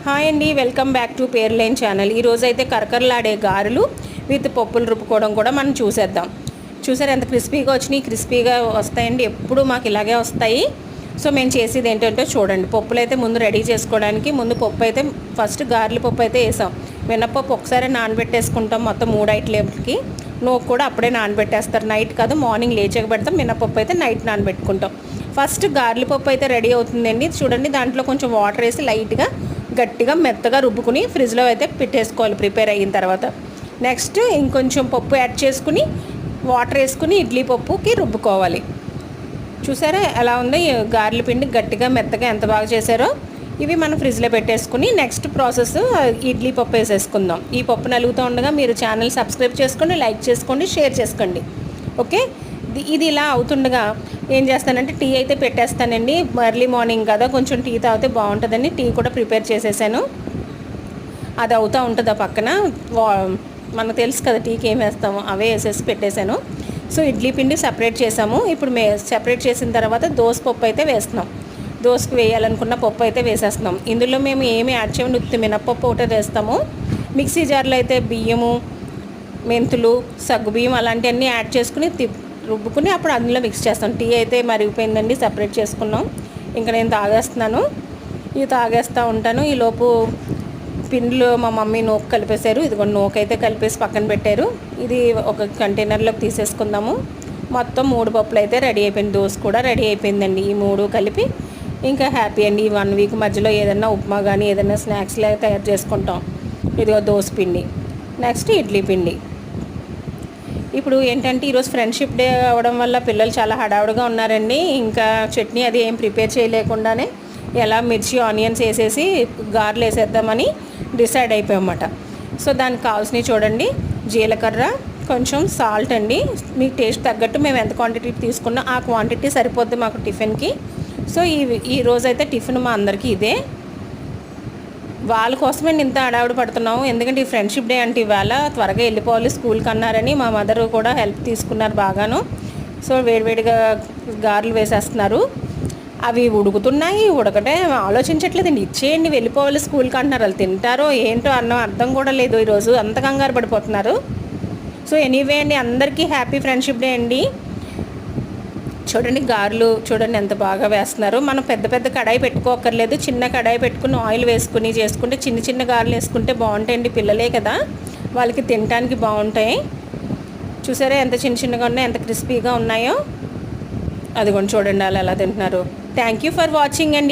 Hi అండి, welcome back to పేర్లైన్ channel. ఈరోజైతే కరకరలాడే గారెలు విత్ పప్పులు రుబ్బుకోవడం కూడా మనం చూసేద్దాం. చూసారు ఎంత క్రిస్పీగా వచ్చినాయి? క్రిస్పీగా వస్తాయండి, ఎప్పుడు మాకు ఇలాగే వస్తాయి. సో మేము చేసేది ఏంటంటే చూడండి, పప్పులు అయితే ముందు రెడీ చేసుకోవడానికి ముందు పప్పు అయితే ఫస్ట్ గారెల పప్పు అయితే వేసాం. మినప్పప్పు ఒకసారి నానబెట్టేసుకుంటాం మొత్తం 3 ఐట్లకి. నూకు కూడా అప్పుడే నానబెట్టేస్తారు, నైట్ కాదు మార్నింగ్ లేచాక పెడతాం. మినప్పప్పు అయితే నైట్ నానబెట్టుకుంటాం. ఫస్ట్ గారెల పప్పు అయితే రెడీ అవుతుందండి. చూడండి, దాంట్లో కొంచెం వాటర్ వేసి లైట్గా గట్టిగా మెత్తగా రుబ్బుకుని ఫ్రిడ్జ్లో అయితే పెట్టేసుకోవాలి ప్రిపేర్ అయిన తర్వాత. నెక్స్ట్ ఇంకొంచెం పప్పు యాడ్ చేసుకుని వాటర్ వేసుకుని ఇడ్లీ పప్పుకి రుబ్బుకోవాలి. చూసారా ఎలా ఉంది? గారెల పిండి గట్టిగా మెత్తగా ఎంత బాగా చేశారో. ఇవి మనం ఫ్రిడ్జ్లో పెట్టేసుకుని నెక్స్ట్ ప్రాసెస్ ఇడ్లీ పప్పు వేసేసుకుందాం. ఈ పప్పు నలుగుతూ ఉండగా మీరు ఛానల్ సబ్స్క్రైబ్ చేసుకోండి, లైక్ చేసుకోండి, షేర్ చేసుకోండి. ఓకే, ఇది ఇలా అవుతుండగా ఏం చేస్తానంటే టీ అయితే పెట్టేస్తానండి. ఎర్లీ మార్నింగ్ కదా, కొంచెం టీ తాగితే బాగుంటుందని టీ కూడా ప్రిపేర్ చేసేసాను. అది అవుతూ ఉంటుంది ఆ పక్కన. మనకు తెలుసు కదా టీకి ఏం వేస్తామో, అవే వేసేసి పెట్టేశాను. సో ఇడ్లీ పిండి సపరేట్ చేసాము. ఇప్పుడు సపరేట్ చేసిన తర్వాత దోస పప్పు అయితే వేస్తున్నాం. దోసకు వేయాలనుకున్న పప్పు అయితే వేసేస్తున్నాం. ఇందులో మేము ఏమి యాడ్ చేయము, ఉత్తి మినప్పప్పు ఒకటే వేస్తాము. మిక్సీ జార్లో అయితే బియ్యము, మెంతులు, సగ్గుబియ్యం అలాంటివన్నీ యాడ్ చేసుకుని రుబ్బుకుని అప్పుడు అందులో మిక్స్ చేస్తాం. టీ అయితే మరిగిపోయిందండి, సపరేట్ చేసుకున్నాం. ఇంకా నేను తాగేస్తున్నాను, ఇవి తాగేస్తూ ఉంటాను. ఈలోపు పిండిలో మా మమ్మీ నూక కలిపేశారు. ఇదిగో నూక అయితే కలిపేసి పక్కన పెట్టారు. ఇది ఒక కంటైనర్లోకి తీసేసుకుందాము. మొత్తం 3 పప్పులు అయితే రెడీ అయిపోయింది. దోశ కూడా రెడీ అయిపోయిందండి. ఈ 3 కలిపి ఇంకా హ్యాపీ అండి. ఈ 1 వీక్ మధ్యలో ఏదైనా ఉప్మా కానీ ఏదైనా స్నాక్స్ లాగా తయారు చేసుకుంటాం. ఇదిగో దోశ పిండి, నెక్స్ట్ ఇడ్లీ పిండి. ఇప్పుడు ఏంటంటే ఈరోజు ఫ్రెండ్షిప్ డే అవ్వడం వల్ల పిల్లలు చాలా హడావుడిగా ఉన్నారండి. ఇంకా చట్నీ అది ఏం ప్రిపేర్ చేయలేకుండానే ఎలా మిర్చి ఆనియన్స్ వేసేసి గారెలు వేసేద్దామని డిసైడ్ అయిపోయామన్నమాట. సో దానికి కావాల్సినవి చూడండి, జీలకర్ర, కొంచెం సాల్ట్ అండి. మీకు టేస్ట్ తగ్గట్టు మేము ఎంత క్వాంటిటీ తీసుకున్నా ఆ క్వాంటిటీ సరిపోద్ది మాకు టిఫిన్కి. సో ఈ రోజైతే టిఫిన్ మా అందరికీ ఇదే. వాళ్ళ కోసమే ఇంత హడావుడి పడుతున్నాము, ఎందుకంటే ఈ ఫ్రెండ్షిప్ డే అంటే ఇవాళ త్వరగా వెళ్ళిపోవాలి స్కూల్కి అన్నారని మా మదర్ కూడా హెల్ప్ తీసుకున్నారు బాగాను. సో వేడివేడిగా గారెలు వేసేస్తున్నారు. అవి ఉడుకుతున్నాయి, ఉడకటే ఆలోచించట్లేదండి. ఇచ్చేయండి, వెళ్ళిపోవాలి స్కూల్కి అంటున్నారు. వాళ్ళు తింటారో ఏంటో అన్నం అర్థం కూడా లేదు. ఈరోజు అంత కంగారు పడిపోతున్నారు. సో ఎనీవే అండి, అందరికీ హ్యాపీ ఫ్రెండ్షిప్ డే అండి. చూడండి గారెలు చూడండి ఎంత బాగా వేస్తున్నారు. మనం పెద్ద పెద్ద కడాయి పెట్టుకోకర్లేదు, చిన్న కడాయి పెట్టుకుని ఆయిల్ వేసుకుని చేసుకుంటే చిన్న చిన్న గారెలు వేసుకుంటే బాగుంటాయండి. పిల్లలే కదా, వాళ్ళకి తినడానికి బాగుంటాయి. చూసారా ఎంత చిన్న చిన్నగా ఉన్నాయో, ఎంత క్రిస్పీగా ఉన్నాయో. అది కూడా చూడండి వాళ్ళు ఎలా తింటున్నారు. థ్యాంక్ యూ ఫర్ వాచింగ్ అండి.